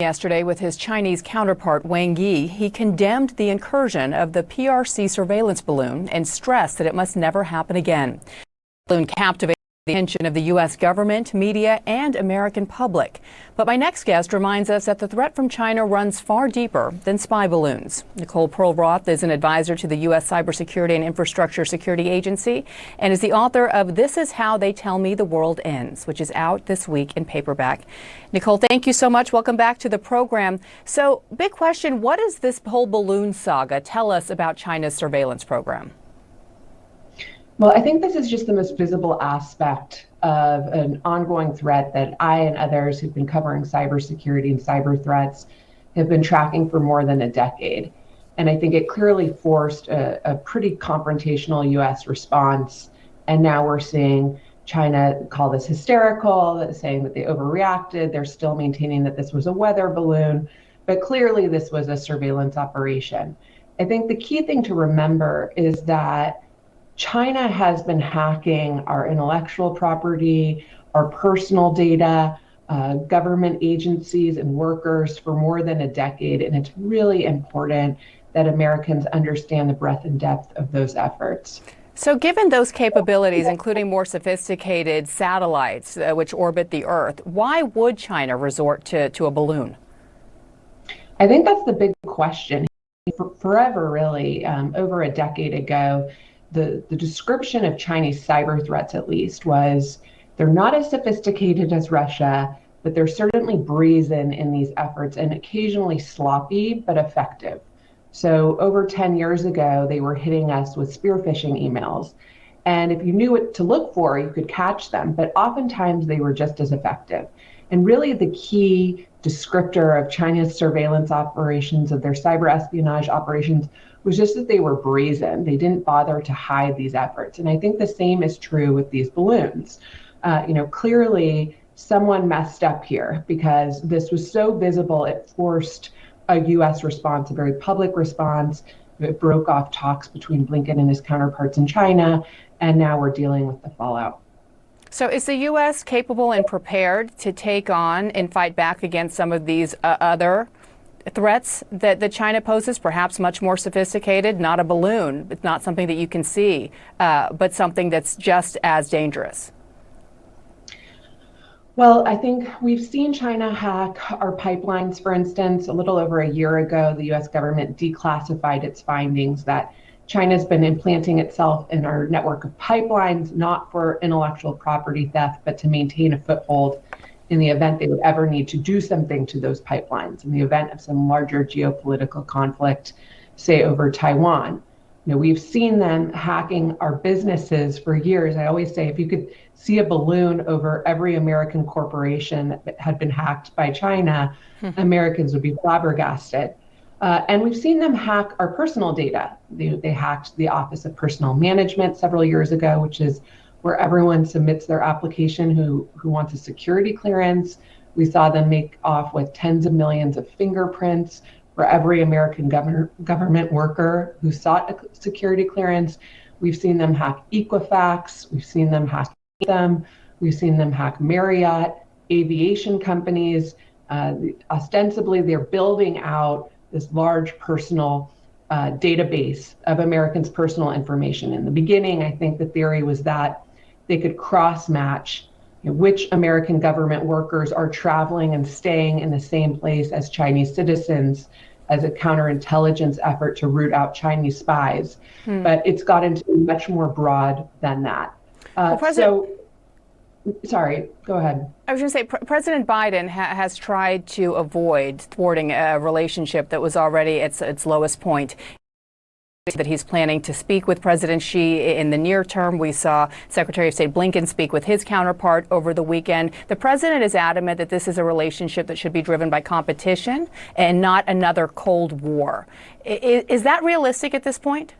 Yesterday with his Chinese counterpart Wang Yi, he condemned the incursion of the PRC surveillance balloon and stressed that it must never happen again. The balloon captivated the attention of the U.S. government, media, and American public. But my next guest reminds us that the threat from China runs far deeper than spy balloons. Nicole Perlroth is an advisor to the U.S. Cybersecurity and Infrastructure Security Agency and is the author of This Is How They Tell Me the World Ends, which is out this week in paperback. Nicole, thank you so much. Welcome back to the program. So, big question, what does this whole balloon saga tell us about China's surveillance program? Well, I think this is just the most visible aspect of an ongoing threat that I and others who've been covering cybersecurity and cyber threats have been tracking for more than a decade. And I think it clearly forced a pretty confrontational U.S. response. And now we're seeing China call this hysterical, saying that they overreacted. They're still maintaining that this was a weather balloon, but clearly this was a surveillance operation. I think the key thing to remember is that China has been hacking our intellectual property, our personal data, government agencies and workers for more than a decade. And it's really important that Americans understand the breadth and depth of those efforts. So given those capabilities, including more sophisticated satellites which orbit the Earth, why would China resort to a balloon? I think that's the big question. Forever, really, over a decade ago, the description of Chinese cyber threats, at least, was they're not as sophisticated as Russia, but they're certainly brazen in these efforts and occasionally sloppy, but effective. So over 10 years ago, they were hitting us with spear phishing emails. And if you knew what to look for, you could catch them, but oftentimes they were just as effective. And really the key descriptor of China's surveillance operations, of their cyber espionage operations, was just that they were brazen. They didn't bother to hide these efforts. And I think the same is true with these balloons. Clearly someone messed up here because this was so visible, it forced a U.S. response, a very public response. It broke off talks between Blinken and his counterparts in China, and now we're dealing with the fallout. So is the U.S. capable and prepared to take on and fight back against some of these other threats that China poses, perhaps much more sophisticated, not a balloon, it's not something that you can see, but something that's just as dangerous? Well, I think we've seen China hack our pipelines, for instance. A little over a year ago, the U.S. government declassified its findings that China's been implanting itself in our network of pipelines, not for intellectual property theft, but to maintain a foothold in the event they would ever need to do something to those pipelines, in the event of some larger geopolitical conflict, say over Taiwan. We've seen them hacking our businesses for years. I always say, if you could see a balloon over every American corporation that had been hacked by China, Americans would be flabbergasted. And we've seen them hack our personal data. They hacked the Office of Personnel Management several years ago, which is where everyone submits their application who wants a security clearance. We saw them make off with tens of millions of fingerprints for every American government worker who sought a security clearance. We've seen them hack Equifax. We've seen them hack them. We've seen them hack Marriott, aviation companies. Ostensibly, they're building out this large personal database of Americans' personal information. In the beginning, I think the theory was that they could cross-match which American government workers are traveling and staying in the same place as Chinese citizens as a counterintelligence effort to root out Chinese spies. But it's gotten to be much more broad than that. Sorry, go ahead. I was going to say, President Biden has tried to avoid thwarting a relationship that was already at its lowest point. That he's planning to speak with President Xi in the near term. We saw Secretary of State Blinken speak with his counterpart over the weekend. The president is adamant that this is a relationship that should be driven by competition and not another Cold War. Is that realistic at this point?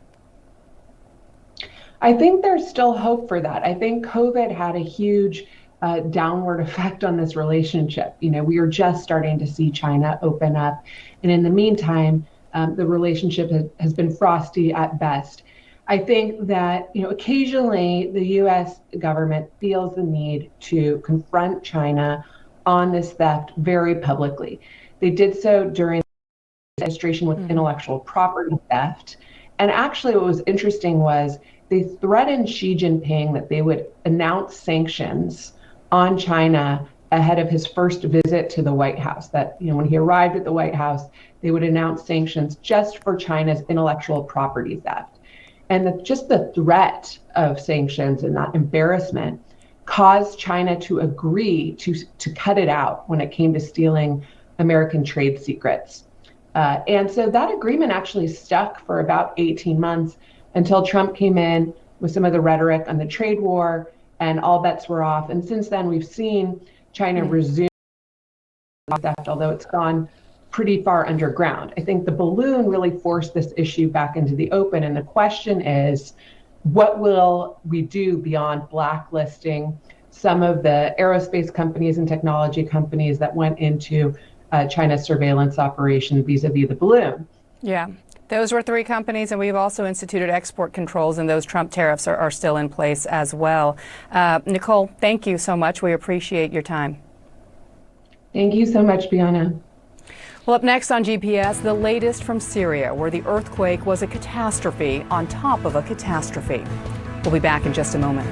I think there's still hope for that. I think COVID had a huge downward effect on this relationship. We are just starting to see China open up. And in the meantime, the relationship has been frosty at best. I think that, occasionally the U.S. government feels the need to confront China on this theft very publicly. They did so during the administration with intellectual property theft. And actually, what was interesting was they threatened Xi Jinping that they would announce sanctions on China ahead of his first visit to the White House. That, when he arrived at the White House, they would announce sanctions just for China's intellectual property theft. And just the threat of sanctions and that embarrassment caused China to agree to cut it out when it came to stealing American trade secrets. And so that agreement actually stuck for about 18 months until Trump came in with some of the rhetoric on the trade war, and all bets were off. And since then, we've seen China resume theft, although it's gone pretty far underground. I think the balloon really forced this issue back into the open. And the question is, what will we do beyond blacklisting some of the aerospace companies and technology companies that went into China's surveillance operation vis-a-vis the balloon? Yeah. Those were 3 companies, and we've also instituted export controls, and those Trump tariffs are still in place as well. Nicole, thank you so much. We appreciate your time. Thank you so much, Bianna. Well, up next on GPS, the latest from Syria, where the earthquake was a catastrophe on top of a catastrophe. We'll be back in just a moment.